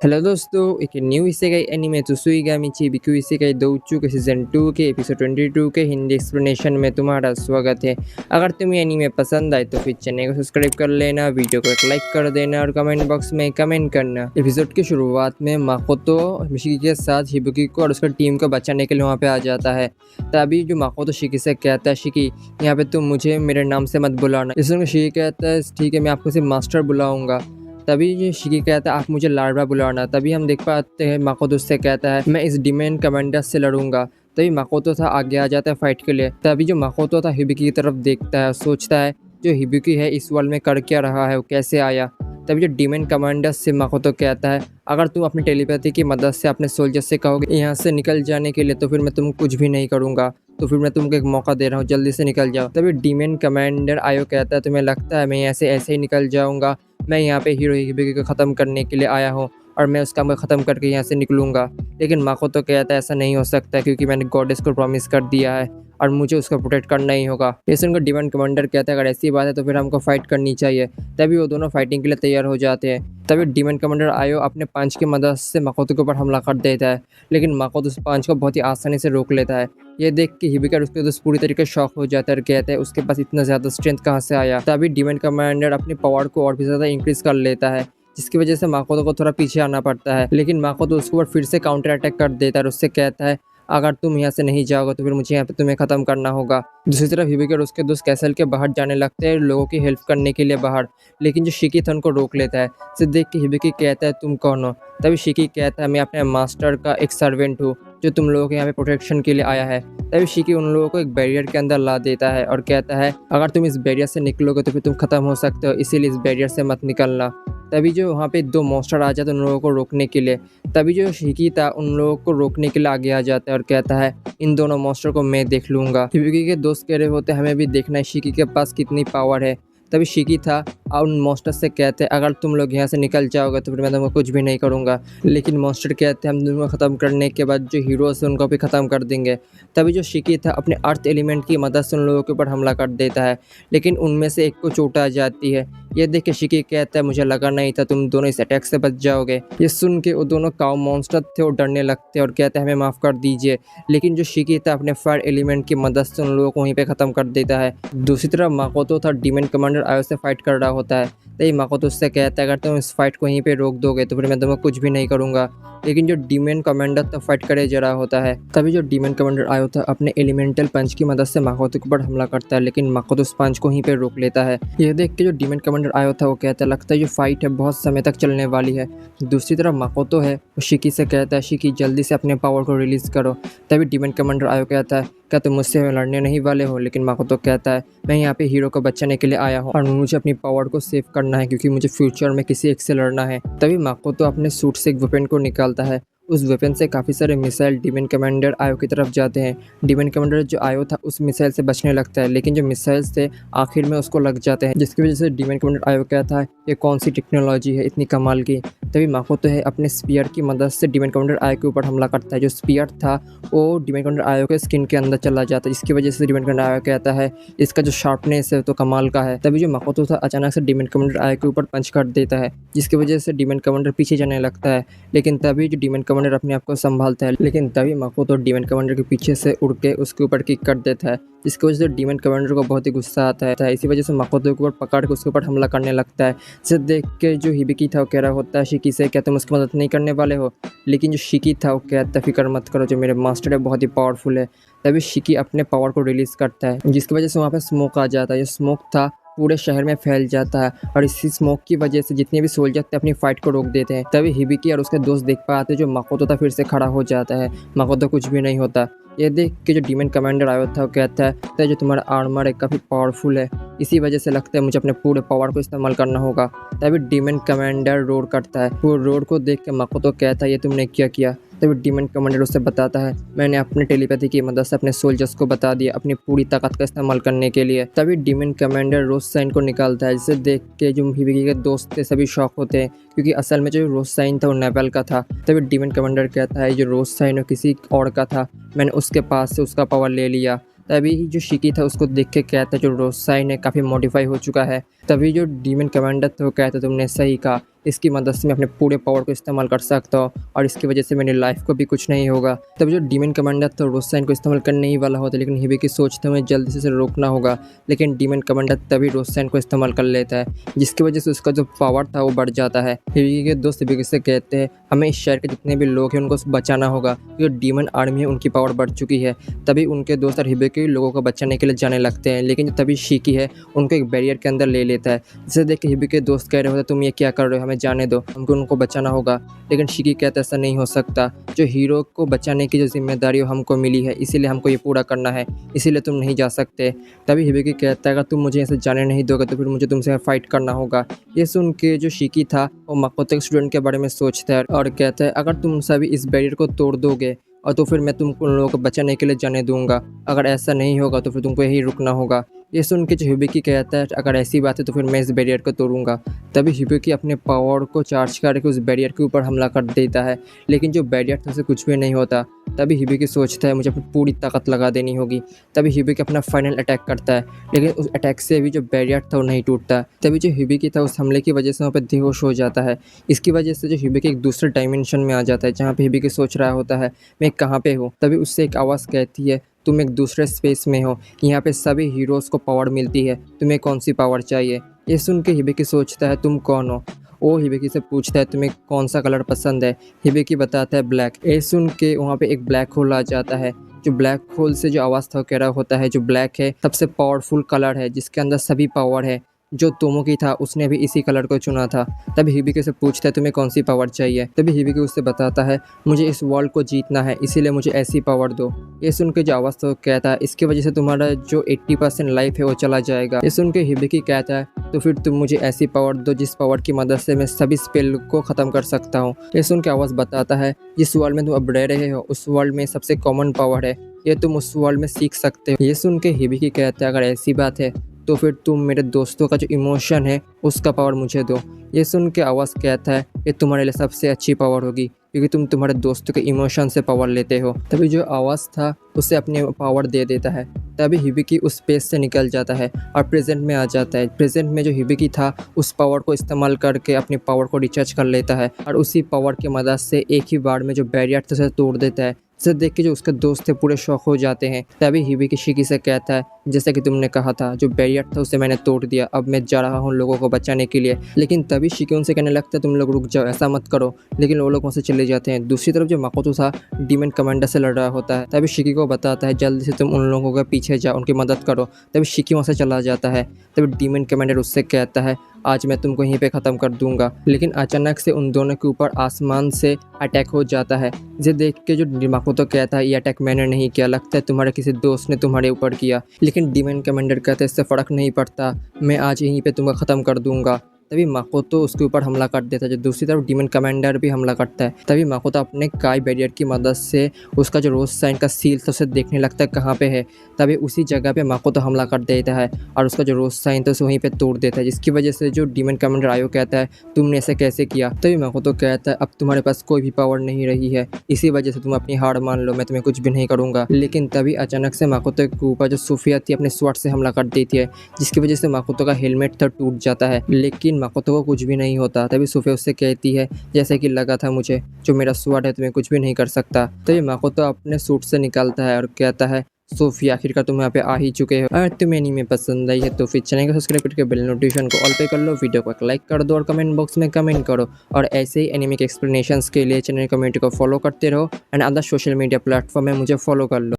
Hello दोस्तों, एक new इसेगाई anime त्सुइगामी चिबिक्यू इसेगाई दोउचु के सीज़न 2 के एपिसोड 22 के हिंदी एक्सप्लेनेशन में तुम्हारा स्वागत है। अगर तुम्हें एनीमे पसंद आए तो फिर चैनल को सब्सक्राइब कर लेना, वीडियो को एक लाइक कर देना और कमेंट बॉक्स में कमेंट करना। एपिसोड की शुरुआत में माकोतो शिकी के साथ हिबुकी को और उसका टीम को बचाने के लिए वहाँ पे आ जाता है। तभी जो माकोतो शिकी से कहता है, शिकी यहाँ पे तुम मुझे मेरे नाम से मत बुलाना। इसमें शिकी कहता है ठीक है, मैं आपको सिर्फ मास्टर बुलाऊंगा। तभी ये शिकी कहता है आप मुझे लार्वा बुलाना। तभी हम देख पाते हैं माकोतो उससे कहता है मैं इस डिमेन कमांडर से लड़ूंगा। तभी माकोतो था आगे आ जाता है फाइट के लिए। तभी जो माकोतो था हिबिकी की तरफ देखता है, सोचता है जो हिबिकी है इस वर्ल्ड में कर क्या रहा है, वो कैसे आया। तभी जो डिमेन कमांडर से माकोतो कहता है अगर तुम अपनी टेलीपैथी की मदद से अपने सोल्जर से कहोगे यहाँ से निकल जाने के लिए तो फिर मैं तुम कुछ भी नहीं करूँगा, तो फिर मैं तुमको एक मौका दे रहा हूँ, जल्दी से निकल जाओ। तभी डिमेन कमांडर आयो कहता है तुम्हें लगता है मैं ऐसे ही निकल जाऊँगा? मैं यहाँ पे हीरो हिबिकी को ख़त्म करने के लिए आया हूँ और मैं उसका मैं ख़त्म करके यहाँ से निकलूँगा। लेकिन माकोतो कहता है ऐसा नहीं हो सकता क्योंकि मैंने गॉडेस को प्रॉमिस कर दिया है और मुझे उसको प्रोटेक्ट करना ही होगा। इस उनको डिमेन कमांडर कहता है अगर ऐसी बात है तो फिर हमको फाइट करनी चाहिए। तभी वो दोनों फाइटिंग के लिए तैयार हो जाते हैं। तभी डिमेन कमांडर आयो अपने पंच की मदद से माकोतो के ऊपर हमला कर देता है, लेकिन माकोतो उस पंच को बहुत ही आसानी से रोक लेता है। ये देख के हिबिका उसके दोस्त पूरी तरीके से शॉक हो जाता है और कहते हैं उसके पास इतना ज़्यादा स्ट्रेंथ कहाँ से आया। तभी डिमेन कमांडर अपनी पावर को और भी ज़्यादा इंक्रीज कर लेता है, जिसकी वजह से माकोतो को थोड़ा पीछे आना पड़ता है। लेकिन माकोतो उसके ऊपर फिर से काउंटर अटैक कर देता है और उससे कहता है अगर तुम यहाँ से नहीं जाओगे तो फिर मुझे यहाँ पे तुम्हें ख़त्म करना होगा। दूसरी तरफ हिबिका और उसके दोस्त कैसल के बाहर जाने लगते हैं लोगों की हेल्प करने के लिए बाहर, लेकिन जो शिकी था उनको रोक लेता है। इसे देख के हिबिकी कहता है तुम कौन हो? तभी शिकी कहता है मैं अपने मास्टर का एक सर्वेंट हूँ जो तुम लोगों के यहाँ पे प्रोटेक्शन के लिए आया है। तभी शिकी उन लोगों को एक बैरियर के अंदर ला देता है और कहता है अगर तुम इस बैरियर से निकलोगे तो फिर तुम खत्म हो सकते हो, इसीलिए इस बैरियर से मत निकलना। तभी जो वहाँ पे दो मॉन्स्टर आ जाते हैं उन लोगों को रोकने के लिए। तभी जो शिकी था उन लोगों को रोकने के लिए आगे आ जाता है और कहता है इन दोनों मॉन्स्टर को मैं देख लूँगा। हिबिकी के दोस्त कह रहे होते हमें भी देखना है शिकी के पास कितनी पावर है। तभी शिकी था और उन मॉन्स्टर से कहते हैं अगर तुम लोग यहाँ से निकल जाओगे तो फिर मैं तुमको कुछ भी नहीं करूँगा। लेकिन मॉन्स्टर कहते हैं हम दोनों को ख़त्म करने के बाद जो हीरोज़ हैं उनको भी ख़त्म कर देंगे। तभी जो शिकी था अपने अर्थ एलिमेंट की मदद से उन लोगों के ऊपर हमला कर देता है, लेकिन उनमें से एक को चोट आ जाती है। ये देख के शिकी कहता है मुझे लगा नहीं था तुम दोनों इस अटैक से बच जाओगे। ये सुन के वो दोनों काउ मॉन्स्टर थे वो डरने लगते हैं और कहते हैं हमें माफ़ कर दीजिए। लेकिन जो शिकी था अपने फायर एलिमेंट की मदद से उन लोगों को वहीं पे ख़त्म कर देता है। दूसरी तरफ माकोतो था डिमेन कमांडर आयो से फाइट कर रहा होता है। तभी माकोतो उससे कहता है अगर तुम इस फाइट को यहीं पे रोक दोगे तो फिर मैं तुम्हें कुछ भी नहीं करूँगा। लेकिन जो डिमेन कमांडर तो फाइट करे जा रहा होता है। तभी जो डिमेन कमांडर आयो था अपने एलिमेंटल पंच की मदद से माकोतो के ऊपर हमला करता है, लेकिन माकोतो उस पंच को यहीं पे रोक लेता है। यह देख के जो डिमेन कमांडर आयो था वो कहता है लगता है ये फाइट है बहुत समय तक चलने वाली है। दूसरी तरफ माकोतो है वो शिकी से कहता है शिकी जल्दी से अपने पावर को रिलीज करो। तभी डिमेन कमांडर आयो कहता है क्या तुम मुझसे लड़ने नहीं वाले हो? लेकिन माकोतो कहता है मैं यहाँ पे हीरो को बचाने के लिए आया हूँ और मुझे अपनी पावर को सेव करना है क्योंकि मुझे फ्यूचर में किसी एक से लड़ना है। तभी माकोतो अपने सूट से एक वेपन को निकालता है। उस वेपन से काफ़ी सारे मिसाइल डिमेन कमांडर आयो की तरफ जाते हैं। डिमेन कमांडर जो आयो था उस मिसाइल से बचने लगता है, लेकिन जो मिसाइल्स थे आखिर में उसको लग जाते हैं, जिसकी वजह से डिमेन कमांडर आयो कहता है ये कौन सी टेक्नोलॉजी है इतनी कमाल की। तभी माकोतो है अपने स्पीयर की मदद से डिमेन कमांडर आयो के ऊपर हमला करता है। जो स्पीयर था वो डिमेन कमांडर आयो के स्किन के अंदर चला जाता है, जिसकी वजह से डिमेन कमांडर आयो कहता है इसका जो शार्पनेस है तो कमाल का है। तभी जो माकोतो था अचानक से डिमेन कमांडर आयो के ऊपर पंच कर देता है, जिसकी वजह से डिमेन कमांडर पीछे जाने लगता है। लेकिन तभी जो डिमेन कमांडर अपने आप को संभालता है, लेकिन तभी माकोतो डिमेन कमांडर के पीछे से उड़ के उसके ऊपर किक कर देता है, जिसकी वजह से डिमेन कमांडर को बहुत ही गुस्सा आता है। इसी वजह से माकोतो के ऊपर पकड़ के उसके ऊपर हमला करने लगता है। इसे देख के जो हिबिकी था वो कह रहा होता है शिकी से क्या तुम उसकी मदद नहीं करने वाले हो? लेकिन जो शिकी था वो कहता फिक्र मत करो, जो मेरे मास्टर है बहुत ही पावरफुल है। तभी शिकी अपने पावर को रिलीज करता है, जिसकी वजह से वहाँ पे स्मोक आ जाता है। ये स्मोक था पूरे शहर में फैल जाता है और इसी स्मोक की वजह से जितने भी सोल्जर थे अपनी फाइट को रोक देते हैं। तभी हिबिकी और उसके दोस्त देख पाते जो माकोतो था फिर से खड़ा हो जाता है। माकोतो कुछ भी नहीं होता। ये देख के जो डिमेन कमांडर आया था वो कहता है जो तुम्हारा आर्मर है काफ़ी पावरफुल है, इसी वजह से लगता है मुझे अपने पूरे पावर को इस्तेमाल करना होगा। तभी डिमेन कमांडर रोर करता है। वो रोर को देख के माकोतो कहता है ये तुमने क्या किया? तभी डिमेन कमांडर उससे बताता है मैंने अपने टेलीपैथी की मदद से अपने सोल्जर्स को बता दिया अपनी पूरी ताकत का इस्तेमाल करने के लिए। तभी डिमेन कमांडर रोज साइन को निकालता है, जिसे देख के जो हिबिकी के दोस्त थे सभी शॉक होते हैं क्योंकि असल में जो रोज साइन था वो नेवल का था। तभी डिमेन कमांडर कहता है जो रोज साइन वो किसी और का था, मैंने उसके पास से उसका पावर ले लिया। तभी जो शिकी था उसको देख के कहता है जो रोज साइन है काफ़ी मॉडिफाई हो चुका है। तभी जो डीमन कमांडर था वो कहता तुमने सही कहा, इसकी मदद से मैं अपने पूरे पावर को इस्तेमाल कर सकता हूँ और इसकी वजह से मेरी लाइफ को भी कुछ नहीं होगा। तभी जो डीमन कमांडर था रोजसाइन को इस्तेमाल करने ही वाला होता, लेकिन हिबिकी सोचता है जल्दी से रोकना होगा, लेकिन डीमन कमांडर तभी रोजसाइन को इस्तेमाल कर लेता है, जिसकी वजह से उसका जो पावर था वो बढ़ जाता है। हिबिकी के दोस्त हिबिकी से कहते हैं हमें इस शहर के जितने भी लोग हैं उनको बचाना होगा, जो डीमन आर्मी है उनकी पावर बढ़ चुकी है। तभी उनके दोस्त और हिबिकी लोगों को बचाने के लिए जाने लगते हैं, लेकिन तभी शिकी है उनको एक बैरियर के अंदर ले लेता है, जिसे देख के हिबिकी के दोस्त कह रहे होते तुम ये क्या कर रहे हो, हमें जाने दो, हमको उनको बचाना होगा। लेकिन शिकी कहता है ऐसा नहीं हो सकता, जो हीरो को बचाने की जो जिम्मेदारी हमको मिली है इसीलिए हमको ये पूरा करना है, इसीलिए तुम नहीं जा सकते। तभी हिबिकी कहता है अगर तुम मुझे ऐसे जाने नहीं दोगे तो फिर मुझे तुमसे फाइट करना होगा। ये सुन के जो शिकी था वो माकोतो के स्टूडेंट के बारे में सोचता है और कहता है अगर तुम सभी इस बैरियर को तोड़ दोगे और तो फिर मैं तुमको उन लोगों को बचाने के लिए जाने दूंगा, अगर ऐसा नहीं होगा तो फिर तुमको यही रुकना होगा। ये सुन के जो हिबिकी कहता है अगर ऐसी बात है तो फिर मैं इस बैरियर को तोड़ूंगा। तभी हिबिकी अपने पावर को चार्ज करके उस बैरियर के ऊपर हमला कर देता है, लेकिन जो बैरियर था उसे कुछ भी नहीं होता। तभी हिबिकी सोचता है मुझे अपनी पूरी ताकत लगा देनी होगी। तभी हिबिकी अपना फाइनल अटैक करता है, लेकिन उस अटैक से भी जो बैरियर था वो नहीं टूटता। तभी जो हिबिकी था उस हमले की वजह से वहाँ पर बेहोश हो जाता है। इसकी वजह से जो हिबिकी एक दूसरे डायमेंशन में आ जाता है, जहाँ पे हिबिकी सोच रहा होता है मैं कहाँ पे हूँ। तभी उससे एक आवाज़ कहती है तुम एक दूसरे स्पेस में हो, यहाँ पे सभी हीरोज़ को पावर मिलती है, तुम्हें कौन सी पावर चाहिए। ये सुन के हिबिकी सोचता है तुम कौन हो। वो हिबिकी से पूछता है तुम्हें कौन सा कलर पसंद है। हिबिकी बताता है ब्लैक। ये सुन के वहाँ पे एक ब्लैक होल आ जाता है। जो ब्लैक होल से जो आवाज़ था वो कह रहा होता है जो ब्लैक है सबसे पावरफुल कलर है, जिसके अंदर सभी पावर है। जो तोमोकी था उसने भी इसी कलर को चुना था। तभी हिबिकी से पूछता है तुम्हें कौन सी पावर चाहिए। तभी हिबिकी उससे बताता है मुझे इस वर्ल्ड को जीतना है, इसीलिए मुझे ऐसी पावर दो। ये सुन के जो आवाज़ तो कहता है इसकी वजह से तुम्हारा जो 80% लाइफ है वो चला जाएगा। ये सुन के हिबिकी कहता है तो फिर तुम मुझे ऐसी पावर दो जिस पावर की मदद से मैं सभी स्पेल को ख़त्म कर सकता हूँ। ये सुन के आवाज़ बताता है जिस वर्ल्ड में तुम अब रह रहे हो उस वर्ल्ड में सबसे कॉमन पावर है, ये तुम उस वर्ल्ड में सीख सकते हो। ये सुन के हिबिकी कहता है अगर ऐसी बात है तो फिर तुम मेरे दोस्तों का जो इमोशन है उसका पावर मुझे दो। ये सुन के आवाज़ कहता है ये तुम्हारे लिए सबसे अच्छी पावर होगी, क्योंकि तुम तुम्हारे दोस्तों के इमोशन से पावर लेते हो। तभी जो आवाज़ था उसे अपने पावर दे देता है। तभी हिबिकी उस स्पेस से निकल जाता है और प्रेजेंट में आ जाता है। प्रेजेंट में जो हिबिकी था उस पावर को इस्तेमाल करके अपने पावर को रिचार्ज कर लेता है और उसी पावर की मदद से एक ही बार में जो बैरियर था उसे तोड़ देता है। इसे देख के जो उसके दोस्त थे पूरे शौक हो जाते हैं। तभी हिबिकी शिकी से कहता है जैसे कि तुमने कहा था जो बैरियर था उसे मैंने तोड़ दिया, अब मैं जा रहा हूँ लोगों को बचाने के लिए। लेकिन तभी शिकी उनसे कहने लगता है तुम लोग रुक जाओ, ऐसा मत करो, लेकिन वो लोग वहाँ से चले जाते हैं। दूसरी तरफ जो माकोतो था डीमन कमांडर से लड़ रहा होता है। तभी शिकी को बताता है जल्दी से तुम उन लोगों के पीछे जाओ, उनकी मदद करो। तभी शिकी वहाँ से चला जाता है। तभी डीमन कमांडर उससे कहता है आज मैं तुमको यहीं पे ख़त्म कर दूंगा। लेकिन अचानक से उन दोनों के ऊपर आसमान से अटैक हो जाता है। इसे देख के जो माकोतो कहता है ये अटैक मैंने नहीं किया, लगता है तुम्हारे किसी दोस्त ने तुम्हारे ऊपर किया। लेकिन डीमन कमांडर कहते हैं इससे फ़र्क नहीं पड़ता, मैं आज यहीं पे तुमको ख़त्म कर दूंगा। तभी माकोतो उसके ऊपर हमला कर देता है। जो दूसरी तरफ डीमन कमांडर भी हमला करता है। तभी माकोतो अपने काई बैरियर की मदद से उसका जो रोजसाइन का सील था उसे देखने लगता है कहाँ पे है। तभी उसी जगह पे माकोतो हमला कर देता है और उसका जो रोजसाइन था उसे वहीं पे तोड़ देता है, जिसकी वजह से जो डीमन कमांडर आयो कहता है तुमने ऐसे कैसे किया। तभी माकोतो कहता है अब तुम्हारे पास कोई भी पावर नहीं रही है, इसी वजह से तुम अपनी हार मान लो, मैं तुम्हें कुछ भी नहीं करूँगा। लेकिन तभी अचानक से माकोतो के ऊपर जो सूफिया थी अपने स्वॉर्ड से हमला कर देती है, जिसकी वजह से माकोतो का हेलमेट था टूट जाता है। लेकिन माकोतो को कुछ भी नहीं होता। तभी सूफिया उससे कहती है जैसे कि लगा था मुझे, जो मेरा स्वॉर्ड है तुम्हें कुछ भी नहीं कर सकता। तभी माकोतो अपने सूट से निकलता है और कहता है सूफिया आखिरकार तुम यहाँ पे आ ही चुके हो। अगर तुम्हें एनीमे पसंद आई है तो फिर चैनल को सब्सक्राइब करके बेल नोटिफिकेशन को ऑल पे कर लो, वीडियो को लाइक कर दो और कमेंट बॉक्स में कमेंट करो। और ऐसे ही एनीमे के एक्सप्लेनेशंस के लिए चैनल कम्युनिटी को फॉलो करते रहो and other social media platform में मुझे फॉलो कर लो।